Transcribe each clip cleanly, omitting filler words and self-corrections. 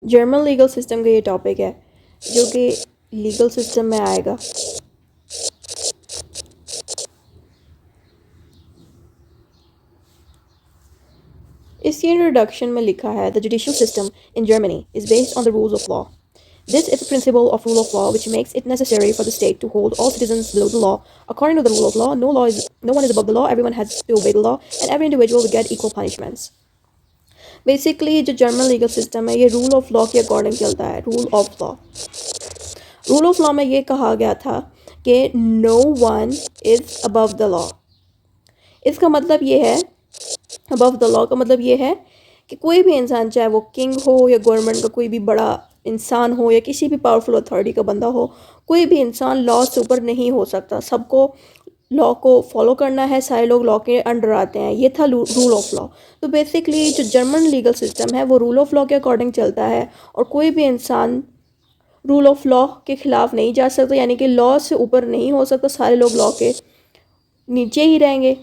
German legal system का ये topic है जो कि लीगल सिस्टम में आएगा। इसकी इंट्रोडक्शन में लिखा है the judicial system in Germany is based on the rules of law. This is a principle of rule of law which makes it necessary for the state to hold all citizens below the law. According to the rule of law, no one is above the law, everyone has to obey the law, and every individual will get equal punishments. Basically जो German legal system है ये rule of law के according चलता है। Rule of law में ये कहा गया था कि no one is above the law. इसका मतलब ये है, अबव द लॉ का मतलब ये है कि कोई भी इंसान, चाहे वो किंग हो या गवर्नमेंट का कोई भी बड़ा इंसान हो या किसी भी पावरफुल अथॉरिटी का बंदा हो, कोई भी इंसान लॉ से ऊपर नहीं हो सकता। सबको लॉ को फॉलो करना है, सारे लोग लॉ के अंडर आते हैं। ये था रूल ऑफ लॉ। तो बेसिकली जो जर्मन लीगल सिस्टम है वो रूल ऑफ लॉ के अकॉर्डिंग चलता है और कोई भी इंसान रूल ऑफ लॉ के ख़िलाफ़ नहीं जा सकता, यानी कि लॉ से ऊपर नहीं हो सकता। सारे लोग लॉ के नीचे ही रहेंगे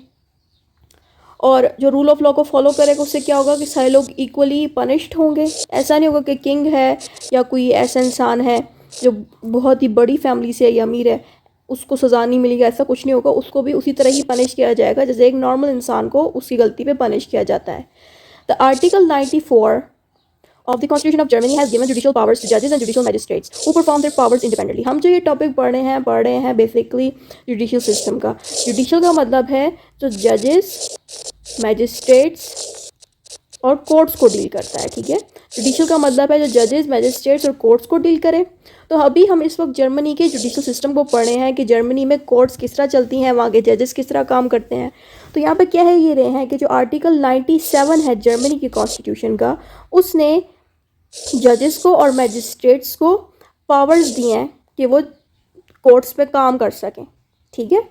और जो रूल ऑफ लॉ को फॉलो करेगा उससे क्या होगा कि सारे लोग इक्वली पनिश्ड होंगे। ऐसा नहीं होगा कि किंग है या कोई ऐसा इंसान है जो बहुत ही बड़ी फैमिली से या अमीर है उसको सज़ा नहीं मिलेगी, ऐसा कुछ नहीं होगा। उसको भी उसी तरह ही पनिश किया जाएगा जैसे एक नॉर्मल इंसान को उसकी गलती पे पनिश किया जाता है। The article 94 of the Constitution of Germany has given judicial powers to judges and judicial magistrates who perform their powers independently. हम जो ये टॉपिक पढ़ रहे हैं बेसिकली जुडिशियल सिस्टम का। जुडिशियल का मतलब है जो जजेस, मैजिस्ट्रेट्स और कोर्ट्स को डील करता है, ठीक है। जुडिशियल का मतलब है जो जजेस, मैजिस्ट्रेट्स और कोर्ट्स को डील करे। तो अभी हम इस वक्त जर्मनी के जुडिशियल सिस्टम को पढ़ रहे हैं कि जर्मनी में कोर्ट्स किस तरह चलती हैं, वहाँ के जजेस किस तरह काम करते हैं। तो यहाँ पे क्या है, ये रहे हैं कि जो आर्टिकल 97 है जर्मनी की कॉन्स्टिट्यूशन का, उसने जजेस को और मैजिस्ट्रेट्स को पावर्स दिए हैं कि वो कोर्ट्स पे काम कर सकें, ठीक है।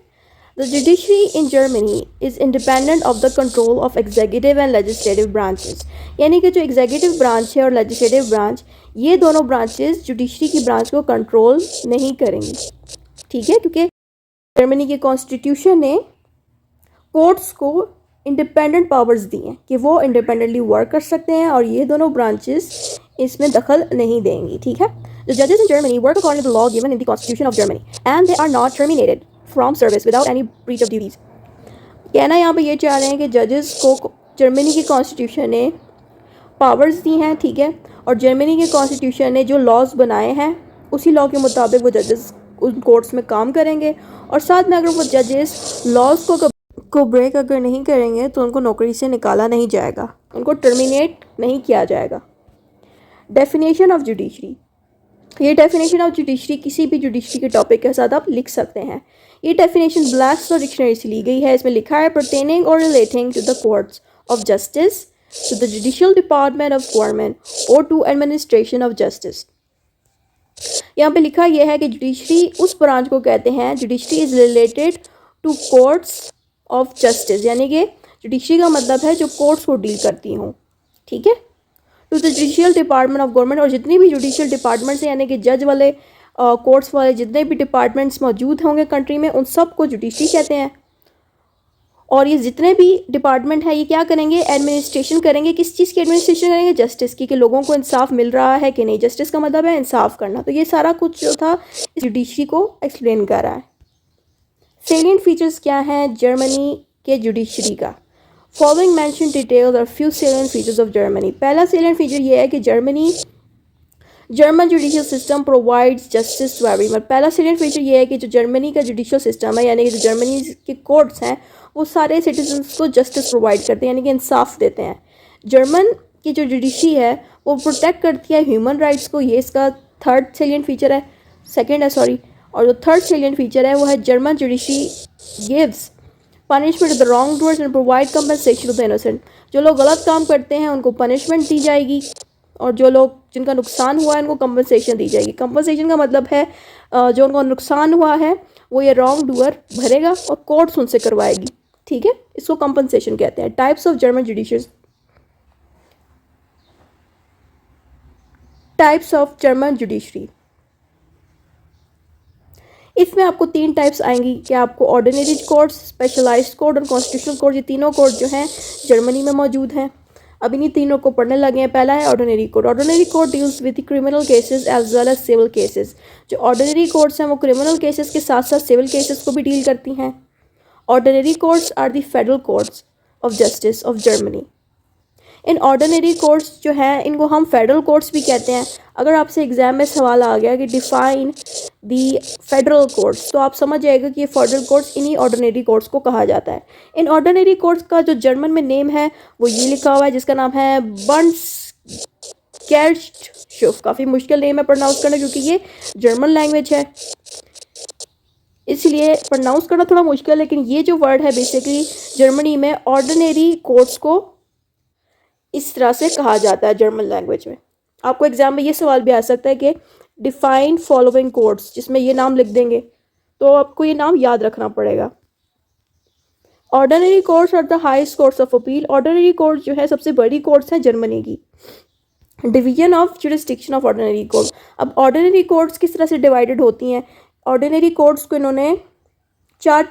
The judiciary in Germany is independent of the control of executive and legislative branches. यानी कि जो एग्जीक्यूटिव ब्रांच है और लेजिस्लेटिव ब्रांच, ये दोनों ब्रांचेस जुडिशरी की ब्रांच को कंट्रोल नहीं करेंगी, ठीक है, क्योंकि जर्मनी के कॉन्स्टिट्यूशन ने कोर्ट्स को इंडिपेंडेंट पावर्स दी हैं कि वो इंडिपेंडेंटली वर्क कर सकते हैं और ये दोनों ब्रांचेस इसमें दखल नहीं देंगी, ठीक है। द जजेस in Germany work according to the law given in the constitution of Germany and they are not terminated from service without any breach of duties. कहना यहाँ पे ये चाह रहे हैं कि जजेस को जर्मनी की कॉन्स्टिट्यूशन ने पावर्स दी हैं, ठीक है, और जर्मनी के कॉन्स्टिट्यूशन ने जो लॉज बनाए हैं उसी लॉ के मुताबिक वो जजेस उन कोर्ट्स में काम करेंगे। और साथ में अगर वो जजेस लॉज को ब्रेक अगर नहीं करेंगे तो उनको नौकरी से निकाला नहीं जाएगा, उनको टर्मिनेट नहीं किया जाएगा। डेफिनेशन ऑफ जुडिशरी, ये डेफिनेशन ऑफ जुडिशरी किसी भी जुडिशरी के टॉपिक के साथ आप लिख सकते हैं। ये डेफिनेशन ब्लैक्स डिक्शनरी से ली गई है। इसमें लिखा है परटेनिंग और relating to the courts of justice, to the judicial department of government और टू एडमिनिस्ट्रेशन ऑफ जस्टिस। यहाँ पे लिखा यह है कि जुडिशरी उस ब्रांच को कहते हैं, judiciary is related to courts of justice, यानी कि जुडिशरी का मतलब है जो कोर्ट्स को डील करती हूँ, ठीक है। To the judicial department of government, और जितनी भी जुडिशियल डिपार्टमेंट्स हैं यानी कि जज वाले, कोर्ट्स वाले जितने भी डिपार्टमेंट्स मौजूद होंगे कंट्री में उन सब को जुडिशरी कहते हैं। और ये जितने भी डिपार्टमेंट है ये क्या करेंगे, एडमिनिस्ट्रेशन करेंगे। किस चीज़ की एडमिनिस्ट्रेशन करेंगे, जस्टिस की, कि लोगों को इंसाफ मिल रहा है कि नहीं। जस्टिस का मतलब है इंसाफ करना। तो ये सारा कुछ जो था इस जुडिशरी को एक्सप्लेन कर रहा है। सेलिएंट फीचर्स क्या हैं जर्मनी के जुडिशरी का। फॉलोइंग मेंशन डिटेल्स और few salient features of Germany. पहला सेलिएंट फीचर ये है कि German judicial system provides justice to everyone. पहला सेलिएंट फीचर ये है कि जो जर्मनी का जुडिशियल सिस्टम है यानी कि जो जर्मनी के कोर्ट्स हैं वो सारे सिटीजन्स को जस्टिस प्रोवाइड करते हैं, यानी कि इंसाफ देते हैं। जर्मन की जो जुडिशरी है वो प्रोटेक्ट करती है ह्यूमन राइट्स को, ये इसका थर्ड सेलिएंट फीचर है, सेकेंड है सॉरी। और जो थर्ड सेलिएंट फीचर है वो है German judiciary gives punishment to the wrongdoers and provide compensation to the innocent. जो लोग गलत काम करते हैं उनको पनिशमेंट दी जाएगी और जो लोग जिनका नुकसान हुआ है उनको कंपनसेशन दी जाएगी। कंपनसेशन का मतलब है जो उनको नुकसान हुआ है वो ये रॉन्ग डूअर भरेगा और कोर्ट्स उनसे करवाएगी, ठीक है। इसको कंपनसेशन कहते हैं। Types of German judiciary, types of German judiciary, इसमें आपको 3 टाइप्स आएंगी कि आपको ऑर्डिनरी कोर्ट्स, स्पेशलाइज्ड कोर्ट और कॉन्स्टिट्यूशनल कोर्ट। ये तीनों कोर्ट जो हैं जर्मनी में मौजूद हैं। अब इन्हीं तीनों को पढ़ने लगे हैं। पहला है ordinary code. Ordinary code deals with criminal cases as well as civil cases. जो ऑर्डिनरी कोड्स हैं वो क्रिमिनल केसेस के साथ साथ सिविल केसेस को भी डील करती हैं। Ordinary codes are the federal courts of justice of Germany. इन ऑर्डिनरी कोर्ट्स जो हैं इनको हम फेडरल कोर्ट्स भी कहते हैं। अगर आपसे एग्जाम में सवाल आ गया कि डिफाइन दी फेडरल कोर्ट्स, तो आप समझ जाएगा कि ये फेडरल कोर्ट्स इन्हीं ऑर्डिनरी कोर्ट्स को कहा जाता है। इन ऑर्डिनरी कोर्ट्स का जो जर्मन में नेम है वो ये लिखा हुआ है, जिसका नाम है बंड्सगेर्स्टहोफ। काफ़ी मुश्किल नेम है प्रोनाउंस करना क्योंकि ये जर्मन लैंग्वेज है, इसलिए प्रोनाउंस करना थोड़ा मुश्किल है। लेकिन ये जो वर्ड है बेसिकली जर्मनी में ऑर्डिनरी कोर्ट्स को इस तरह से कहा जाता है जर्मन लैंग्वेज में। आपको एग्जाम में ये सवाल भी आ सकता है कि डिफाइन फॉलोइंग कोर्ट्स, जिसमें ये नाम लिख देंगे, तो आपको ये नाम याद रखना पड़ेगा। Ordinary courts are the highest courts of appeal. Ordinary court जो है सबसे बड़ी कोर्ट्स हैं जर्मनी की। Division of jurisdiction of ordinary court. अब ऑर्डिनरी कोर्ट्स किस तरह से डिवाइडेड होती हैं? ऑर्डिनरी कोर्ट्स को इन्होंने 4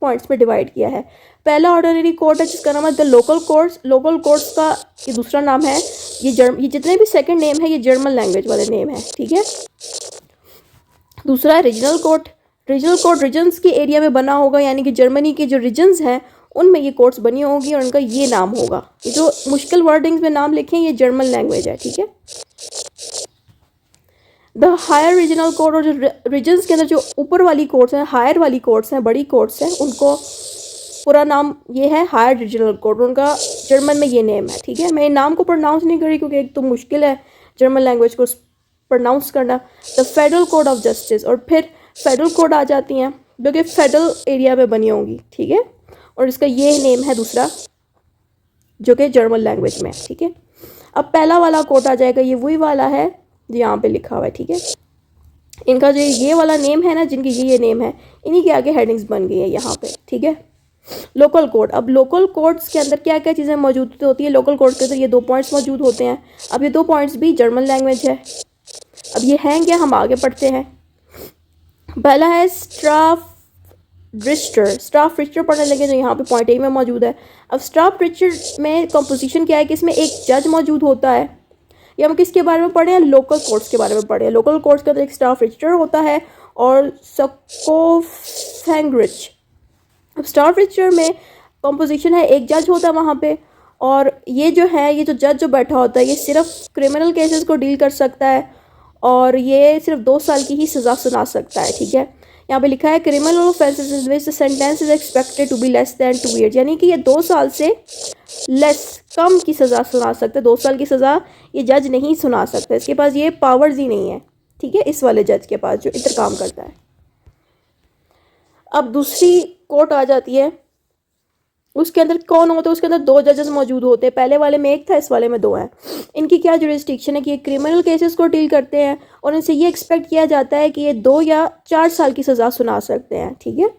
पॉइंट्स में डिवाइड किया है। पहला ऑर्डिनरी कोर्ट है जिसका नाम है the local courts. Local courts का ये दूसरा नाम है। ये जितने भी सेकंड नेम है ये जर्मन लैंग्वेज वाले नेम है, ठीक है। दूसरा है regional court. Regional court regions के एरिया में बना होगा, यानी कि जर्मनी के जो रीजन्स हैं उनमें ये कोर्ट्स बनी होगी और उनका ये नाम होगा। ये जो मुश्किल वर्डिंग्स में नाम लिखे हैं ये जर्मन लैंग्वेज है, ठीक है। द हायर रीजनल कोर्ट, और जो रीजन्स के अंदर जो ऊपर वाली कोर्ट्स हैं, हायर वाली कोर्ट्स हैं, बड़ी कोर्ट्स हैं, उनको पूरा नाम ये है हायर रीजनल कोर्ट। उनका जर्मन में ये नेम है, ठीक है। मैं नाम को प्रोनाउंस नहीं करी क्योंकि एक तो मुश्किल है जर्मन लैंग्वेज को प्रोनाउंस करना। The federal code of justice, और फिर फेडरल कोड आ जाती हैं जो कि फेडरल एरिया में बनी होंगी, ठीक है। और इसका ये नेम है दूसरा जो कि जर्मन लैंग्वेज में है, ठीक है। अब पहला वाला कोड आ जाएगा, ये वही वाला है जो यहाँ पे लिखा हुआ है, ठीक है। इनका जो ये वाला नेम है ना, जिनकी ये नेम है, इन्हीं के आगे हेडिंग्स बन गई है यहाँ पे, ठीक है। Local code. अब लोकल कोड्स के अंदर क्या क्या चीज़ें मौजूद होती है? लोकल कोड के अंदर ये 2 पॉइंट्स मौजूद होते हैं। अब ये 2 पॉइंट्स भी जर्मन लैंग्वेज है। अब ये हैं क्या, हम आगे पढ़ते हैं। पहला है स्ट्राफ रिस्टर। स्टाफ रिस्टर पढ़ने लगे जो यहाँ पे पॉइंट ए में मौजूद है। अब स्टाफ रिस्टर में कंपोजिशन क्या है कि इसमें एक जज मौजूद होता है। ये हम किसके बारे में पढ़े हैं? लोकल कोर्ट्स के बारे में पढ़े हैं। लोकल कोर्ट्स के अंदर एक स्टाफ रिस्टर होता है और सकोफेंग्रिच। अब स्टाफ रिस्टर में कंपोजिशन है, एक जज होता है वहाँ पे, और ये जो है ये जो जज जो बैठा होता है ये सिर्फ क्रिमिनल केसेस को डील कर सकता है और ये सिर्फ 2 साल की ही सज़ा सुना सकता है, ठीक है। यहाँ पे लिखा है criminal offences in which the sentence is expected to be less than 2 years, यानी कि ये 2 साल से लेस कम की सज़ा सुना सकते हैं। 2 साल की सज़ा ये जज नहीं सुना सकता, इसके पास ये पावर्स ही नहीं है, ठीक है, इस वाले जज के पास जो इधर काम करता है। अब दूसरी कोर्ट आ जाती है, उसके अंदर कौन होता है? उसके अंदर 2 जजेस मौजूद होते हैं। पहले वाले में एक था, इस वाले में 2 हैं। इनकी क्या जुरिस्डिक्शन है कि ये क्रिमिनल केसेस को डील करते हैं और इनसे ये एक्सपेक्ट किया जाता है कि ये 2 या 4 साल की सज़ा सुना सकते हैं, ठीक है।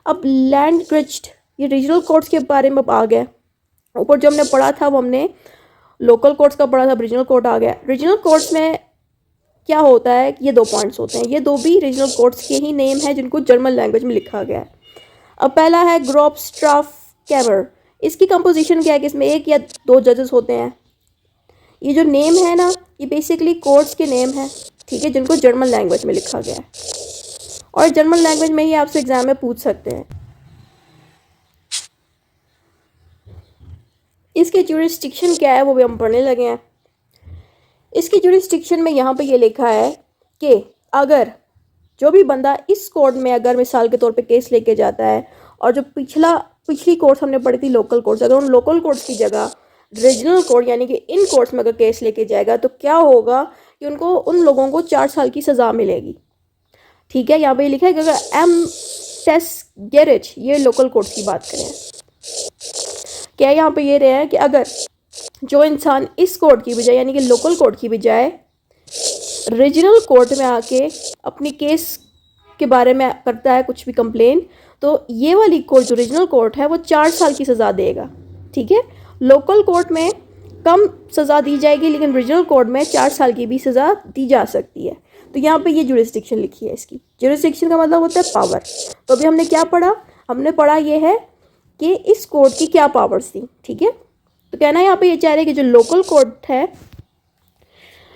अब लैंडग्रिच्ड, ये रीजनल कोर्ट्स के बारे में आ गया। ऊपर जो हमने पढ़ा था वो हमने लोकल कोर्ट्स का पढ़ा था, रीजनल कोर्ट आ गया। रीजनल कोर्ट्स में क्या होता है कि ये 2 पॉइंट्स होते हैं। ये 2 भी रीजनल कोर्ट्स के ही नेम है जिनको जर्मन लैंग्वेज में लिखा गया है। अब पहला है ग्रोप स्ट्राफ कैमर। इसकी कंपोजिशन क्या है कि इसमें 1 या 2 जजेस होते हैं। ये जो नेम है ना ये बेसिकली कोर्ट्स के नेम है, ठीक है, जिनको जर्मन लैंग्वेज में लिखा गया है और जर्मन लैंग्वेज में ही आपसे एग्जाम में पूछ सकते हैं। इसके जुरिस्डिक्शन क्या है वो भी हम पढ़ने लगे हैं। इसकी जुरिस्डिक्शन में यहाँ पे ये लिखा है कि अगर जो भी बंदा इस कोर्ट में अगर मिसाल के तौर पे केस लेके जाता है और जो पिछली कोर्ट्स हमने पढ़ी थी लोकल कोर्ट्स, अगर उन लोकल कोर्ट्स की जगह रीजनल कोर्ट यानी कि इन कोर्ट्स में अगर केस लेके जाएगा तो क्या होगा कि उनको उन लोगों को 4 साल की सज़ा मिलेगी, ठीक है। यहाँ पे लिखा है कि अगर एमटेस्गेरिच, ये लोकल कोर्ट्स की बात करें, क्या यहाँ पे ये रहे हैं कि अगर जो इंसान इस कोर्ट की बजाय यानी कि लोकल कोर्ट की बजाय रीजनल कोर्ट में आके अपनी केस के बारे में करता है कुछ भी कंप्लेन, तो ये वाली कोर्ट जो रीजनल कोर्ट है वो 4 साल की सज़ा देगा, ठीक है। लोकल कोर्ट में कम सज़ा दी जाएगी लेकिन रीजनल कोर्ट में 4 साल की भी सज़ा दी जा सकती है। तो यहाँ पे ये जुरिस्डिक्शन लिखी है। इसकी जुरिस्डिक्शन का मतलब होता है पावर। तो अभी हमने क्या पढ़ा? हमने पढ़ा ये है कि इस कोर्ट की क्या पावर्स थी, ठीक है। तो कहना यहाँ पे ये चाह रहे हैं कि जो लोकल कोर्ट है,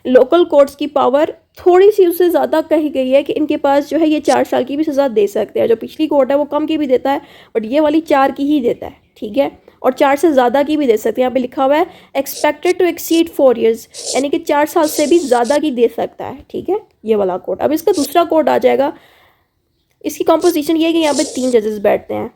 लोकल कोर्ट्स की पावर थोड़ी सी उससे ज़्यादा कही गई है कि इनके पास जो है ये 4 साल की भी सज़ा दे सकते हैं। जो पिछली कोर्ट है वो कम की भी देता है, बट ये वाली 4 की ही देता है, ठीक है, और 4 से ज़्यादा की भी दे सकते हैं। यहाँ पे लिखा हुआ है एक्सपेक्टेड टू एक्सीड 4 ईयर्स, यानी कि 4 साल से भी ज़्यादा की दे सकता है, ठीक है, ये वाला कोर्ट। अब इसका दूसरा कोर्ट आ जाएगा। इसकी कॉम्पोजिशन ये है कि यहाँ पे 3 जजेस बैठते हैं।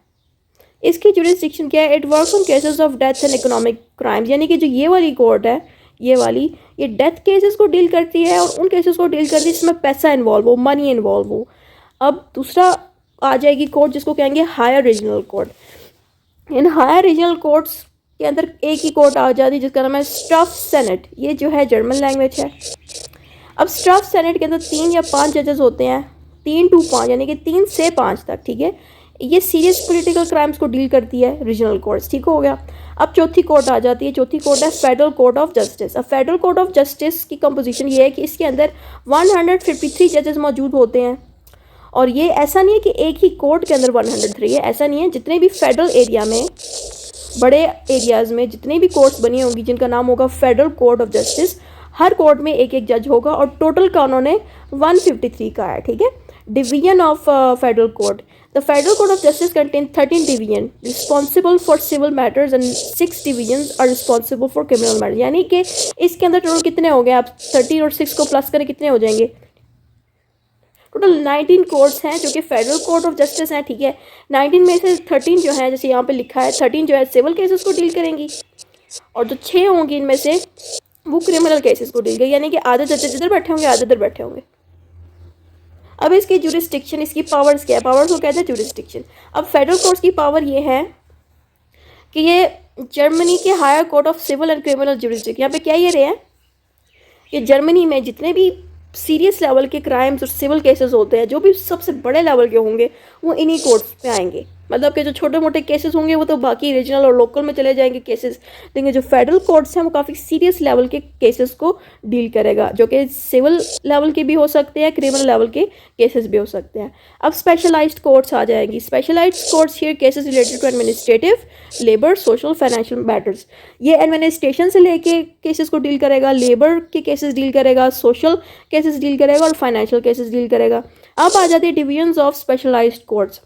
इसकी जुरिस्डिक्शन क्या है? It works on cases of death and economic crimes, यानी कि जो ये वाली कोर्ट है, ये डेथ केसेस को डील करती है और उन केसेस को डील करती है जिसमें पैसा इन्वॉल्व हो, मनी इन्वॉल्व हो। अब दूसरा आ जाएगी कोर्ट जिसको कहेंगे हायर रीजनल कोर्ट। इन हायर रीजनल कोर्ट्स के अंदर एक ही कोर्ट आ जाती है जिसका नाम है स्टाफ सेनेट। ये जो है जर्मन लैंग्वेज है। अब स्टाफ सेनेट के अंदर 3 या 5 जजेस होते हैं, 3 to 5, यानी कि 3 से 5 तक, ठीक है। ये सीरियस पॉलिटिकल क्राइम्स को डील करती है रीजनल कोर्ट्स, ठीक हो गया। अब चौथी कोर्ट आ जाती है। चौथी कोर्ट है फेडरल कोर्ट ऑफ जस्टिस। अब फेडरल कोर्ट ऑफ जस्टिस की कंपोजिशन ये है कि इसके अंदर 153 जजेस मौजूद होते हैं। और ये ऐसा नहीं है कि एक ही कोर्ट के अंदर 103 है, ऐसा नहीं है। जितने भी फेडरल एरिया में, बड़े एरियाज़ में जितने भी कोर्ट्स बनी होंगी जिनका नाम होगा federal court of justice, her court में एक एक जज होगा और टोटल का उन्होंने 153 का है, ठीक है। Division of federal court. The Federal Court of Justice contains 13 divisions responsible for civil matters and 6 divisions are responsible for criminal matters। यानी कि इसके अंदर टोटल कितने हो गए? आप 13 और 6 को प्लस करें कितने हो जाएंगे? टोटल 19 कोर्ट्स हैं जो कि फेडरल कोर्ट ऑफ जस्टिस हैं, ठीक है। 19 में से 13 जो है, जैसे यहाँ पे लिखा है, 13 जो है सिविल केसेस को डील करेंगी और जो 6 होंगी इनमें से वो क्रिमिनल केसेस को डील करेंगे, यानी कि आधे जजेस इधर बैठे होंगे, आधे इधर बैठे होंगे। अब इसकी जुरिस्डिक्शन, इसकी पावर्स क्या है? पावर्स को कहते हैं जुरिस्डिक्शन। अब फेडरल कोर्ट्स की पावर ये है कि ये जर्मनी के higher court of civil and criminal jurisdiction, यहाँ पे क्या ये रहे हैं कि जर्मनी में जितने भी सीरियस लेवल के क्राइम्स और सिविल केसेस होते हैं, जो भी सबसे बड़े लेवल के होंगे, वो इन्हीं कोर्ट्स पे आएंगे। मतलब कि जो छोटे मोटे केसेस होंगे वो तो बाकी रीजनल और लोकल में चले जाएंगे केसेस, लेकिन जो फेडरल कोर्ट्स हैं वो काफ़ी सीरियस लेवल के केसेस को डील करेगा, जो कि सिविल लेवल के भी हो सकते हैं, क्रिमिनल लेवल के केसेस भी हो सकते हैं। अब स्पेशलाइज्ड कोर्ट्स आ जाएंगी। Specialised courts hear cases related to administrative, labour, social, financial matters. ये एडमिनिस्ट्रेशन से लेके केसेस को डील करेगा, लेबर के केसेस डील करेगा, सोशल केसेस डील करेगा और फाइनेंशियल केसेस डील करेगा। अब आ जाती है डिवीजन्स ऑफ स्पेशलाइज्ड कोर्ट्स।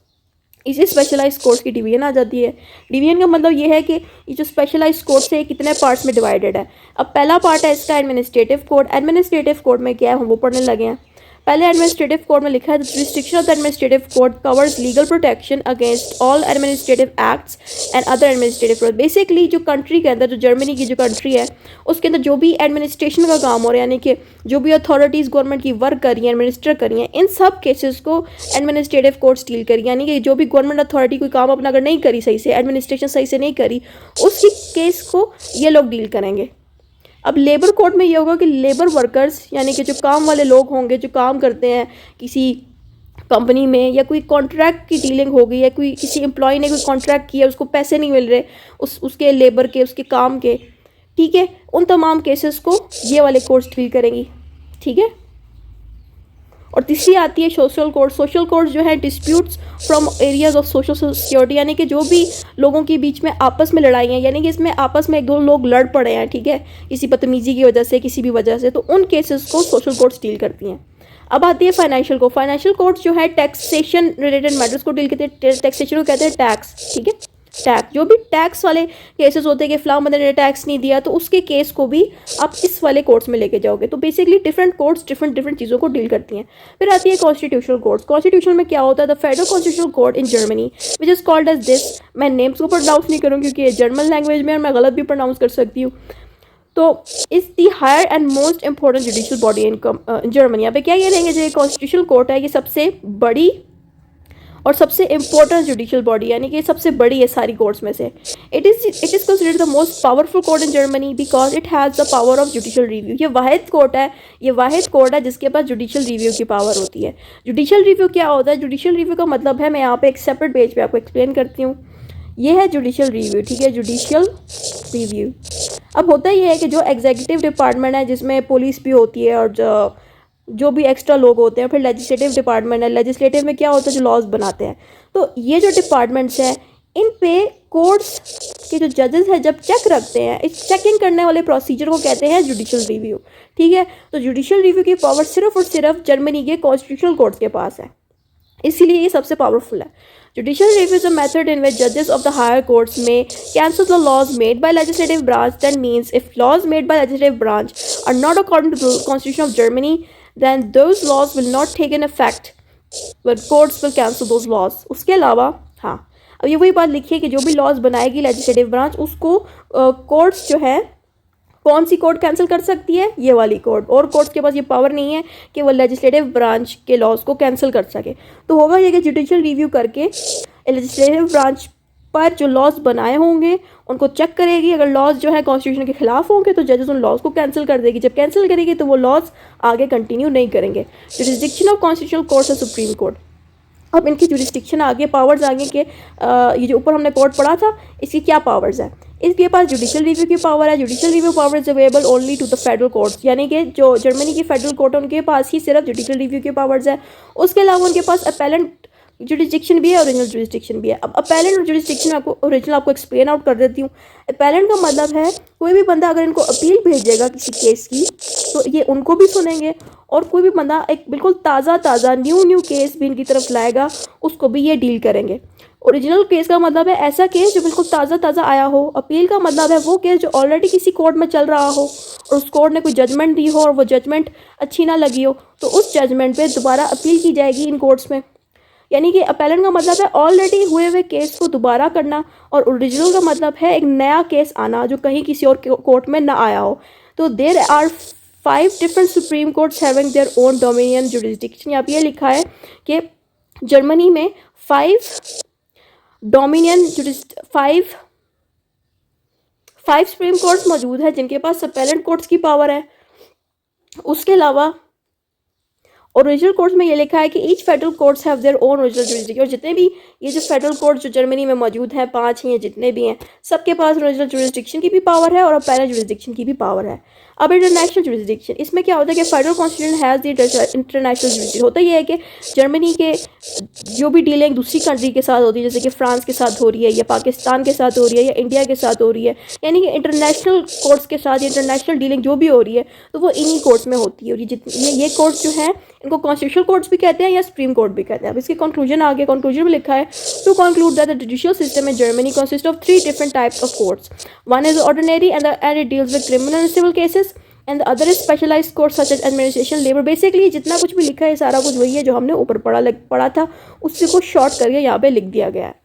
इसी स्पेशलाइज्ड कोर्ट्स की डिवीजन आ जाती है। डिवीजन का मतलब ये है कि ये जो स्पेशलाइज्ड कोर्ट्स है ये कितने पार्ट्स में डिवाइडेड है। अब पहला पार्ट है इसका एडमिनिस्ट्रेटिव कोर्ट। एडमिनिस्ट्रेटिव कोर्ट में क्या है हम वो पढ़ने लगे हैं। पहले एडमिनिस्ट्रेटिव कोर्ट में लिखा है the jurisdiction of the administrative court covers legal protection against all administrative acts and other administrative process. Basically जो कंट्री के अंदर, जो जर्मनी की जो कंट्री है उसके अंदर जो भी एडमिनिस्ट्रेशन का काम हो रहा है, यानी कि जो भी अथॉरिटीज़ गवर्नमेंट की वर्क कर रही हैं, एडमिनिस्टर कर रही हैं, इन सब केसेस को एडमिनिस्ट्रेटिव कोर्ट्स डील करी। यानी कि जो भी गवर्नमेंट अथॉरिटी कोई काम अपना अगर नहीं करी सही से, एडमिनिस्ट्रेशन सही से नहीं करी, उसकी केस को ये लोग डील करेंगे। अब लेबर कोर्ट में ये होगा कि लेबर वर्कर्स, यानी कि जो काम वाले लोग होंगे, जो काम करते हैं किसी कंपनी में, या कोई कॉन्ट्रैक्ट की डीलिंग हो गई है, कोई किसी एम्प्लॉय ने कोई कॉन्ट्रैक्ट किया, उसको पैसे नहीं मिल रहे उसके लेबर के, उसके काम के, ठीक है, उन तमाम केसेस को ये वाले कोर्ट्स डील करेंगी, ठीक है। और तीसरी आती है सोशल कोर्ट। सोशल कोर्ट जो है disputes from areas of social security, यानी कि जो भी लोगों के बीच में आपस में लड़ाई हैं, यानी कि इसमें आपस में एक दो लोग लड़ पड़े हैं, ठीक है, किसी बदतमीजी की वजह से, किसी भी वजह से, तो उन केसेस को सोशल कोर्ट्स डील करती हैं। अब आती है फाइनेंशियल कोर्ट। फाइनेंशियल कोर्ट्स जो है टैक्सेशन रिलेटेड मैटर्स को डील करते हैं। टैक्सेशन को कहते हैं टैक्स, ठीक है, टैक्स, जो भी टैक्स वाले केसेस होते हैं कि फलां बंदे ने टैक्स नहीं दिया, तो उसके केस को भी आप इस वाले कोर्ट्स में लेके जाओगे। तो बेसिकली डिफरेंट कोर्ट्स डिफरेंट चीज़ों को डील करती हैं। फिर आती है कॉन्स्टिट्यूशनल कोर्ट्स। कॉन्स्टिट्यूशन में क्या होता है? The federal constitutional court in Germany which is called as this. मैं नेम्स को प्रोनाउंस नहीं करूँगी क्योंकि ये जर्मन लैंग्वेज में और मैं गलत भी प्रोनाउंस कर सकती हूँ। तो is the higher and most important judicial body in Germany. यहाँ पे क्या ये रहेंगे, जो कॉन्स्टिट्यूशनल कोर्ट है ये सबसे बड़ी और सबसे इंपॉर्टेंट जुडिशियल बॉडी, यानी कि सबसे बड़ी है सारी कोर्ट्स में से। It is considered the most powerful court in Germany because it has the power of judicial review. ये वाहिद कोर्ट है जिसके पास जुडिशियल रिव्यू की पावर होती है। जुडिशियल रिव्यू क्या होता है? जुडिशियल रिव्यू का मतलब है, मैं यहाँ पे एक सेपरेट पेज पे आपको एक्सप्लेन करती हूँ। ये है जुडिशियल रिव्यू, ठीक है, जुडिशियल रिव्यू। अब होता ये है कि जो एग्जीक्यूटिव डिपार्टमेंट है जिसमें पुलिस भी होती है और जो भी एक्स्ट्रा लोग होते हैं, फिर लेजिस्लेटिव डिपार्टमेंट है। लेजिस्लेटिव में क्या होता है? जो लॉज बनाते हैं। तो ये जो डिपार्टमेंट्स हैं इन पे कोर्ट्स के जो जजेस हैं जब चेक रखते हैं, इस चेकिंग करने वाले प्रोसीजर को कहते हैं जुडिशियल रिव्यू। ठीक है, तो जुडिशियल रिव्यू की पावर सिर्फ और सिर्फ जर्मनी के कॉन्स्टिट्यूशनल कोर्ट्स के पास है, इसीलिए ये सबसे पावरफुल है। Judicial review is a method in which judges of the higher courts may cancel the laws made by legislative branch. That means if laws made by legislative branch are not according to the Constitution of Germany, then those laws will not take in effect, but courts will cancel those laws. उसके अलावा हाँ, अब ये वही बात लिखी है कि जो भी लॉज बनाएगी लेजिस्लेटिव ब्रांच, उसको कोर्ट्स जो है, कौन सी कोर्ट कैंसिल कर सकती है? ये वाली कोर्ट। और कोर्ट्स के पास ये पावर नहीं है कि वो लेजिस्लेटिव ब्रांच के लॉज को कैंसिल कर सके। तो होगा ये कि जुडिशियल रिव्यू करके लेजिस्लेटिव ब्रांच पर जो लॉज बनाए होंगे उनको चेक करेगी। अगर लॉज जो है कॉन्स्टिट्यूशन के खिलाफ होंगे तो जजेस उन लॉज को कैंसिल कर देगी। जब कैंसिल करेगी तो वो लॉज आगे कंटिन्यू नहीं करेंगे। जुरिसडिक्शन ऑफ कॉन्स्टिट्यूशनल कोर्ट्स है सुप्रीम कोर्ट। अब इनकी जुरिसडिक्शन आगे, पावर्स आगे के ये जो ऊपर हमने कोर्ट पढ़ा था, इसकी क्या पावर्स है? इसके पास जुडिशियल रिव्यू की पावर है। Judicial review power is available only to the federal courts, यानी कि जो जर्मनी की फेडरल कोर्ट है उनके पास ही सिर्फ जुडिशियल रिव्यू की पावर्स है। उसके अलावा उनके पास अपेलेंट जुरिसडिक्शन भी है, ओरिजिनल जुरिसडिक्शन भी है। अब अपेलेंट और जुरिसडिक्शन आपको ओरिजिनल आपको एक्सप्लेन आउट कर देती हूँ। अपेलेंट का मतलब है कोई भी बंदा अगर इनको अपील भेजेगा किसी केस की तो ये उनको भी सुनेंगे, और कोई भी बंदा एक बिल्कुल ताज़ा न्यू केस भी इनकी तरफ लाएगा उसको भी ये डील करेंगे। ओरिजिनल केस का मतलब है ऐसा केस जो बिल्कुल ताज़ा आया हो। अपील का मतलब है वो केस जो ऑलरेडी किसी कोर्ट में चल रहा हो और उस कोर्ट ने कोई जजमेंट दी हो और वो जजमेंट अच्छी ना लगी हो, तो उस जजमेंट पे दोबारा अपील की जाएगी इन कोर्ट्स में। यानी कि अपेलेंट का मतलब है ऑलरेडी हुए केस को दोबारा करना, और ओरिजिनल का मतलब है एक नया केस आना जो कहीं किसी और कोर्ट में ना आया हो। तो there are 5 different supreme courts having their own dominion jurisdiction. यहाँ पे ये लिखा है कि जर्मनी में 5 सुप्रीम कोर्ट्स मौजूद है जिनके पास अपेलेंट कोर्ट्स की पावर है। उसके अलावा ओरिजिनल कोर्ट्स में ये लिखा है कि each federal courts have their own original jurisdiction. और जितने भी ये जो फेडरल कोर्ट जो जर्मनी में मौजूद हैं, 5 ही हैं जितने भी हैं, सबके पास ओरिजिनल जुरिसडिक्शन की भी पावर है और अपेलेंट जुरिसडिक्शन की भी पावर है। अब इंटरनेशनल जुरिसडिक्शन, इसमें क्या होता है कि federal constitution has the international jurisdiction. होता यह है कि जर्मनी के जो भी डीलिंग दूसरी कंट्री के साथ होती है, जैसे कि फ्रांस के साथ हो रही है या पाकिस्तान के साथ हो रही है या इंडिया के साथ हो रही है, यानी कि इंटरनेशनल कोर्ट्स के साथ इंटरनेशनल डीलिंग जो भी हो रही है तो वो इन्हीं कोर्ट्स में होती है। और ये कोर्ट्स जो हैं इनको कॉन्स्टिट्यूशनल कोर्ट्स भी कहते हैं या सुप्रीम कोर्ट भी कहते हैं। अब इसके कंक्लूजन आगे कंक्लूजन में लिखा है to conclude that the judicial system in Germany consist of 3 different types of courts. One is ordinary and it deals with criminal and civil cases, and the other is specialised court such as administration, labour. Basically जितना कुछ भी लिखा है सारा कुछ वही है जो हमने ऊपर पढ़ा था, उसी को शॉर्ट करके यहाँ पे लिख दिया गया है।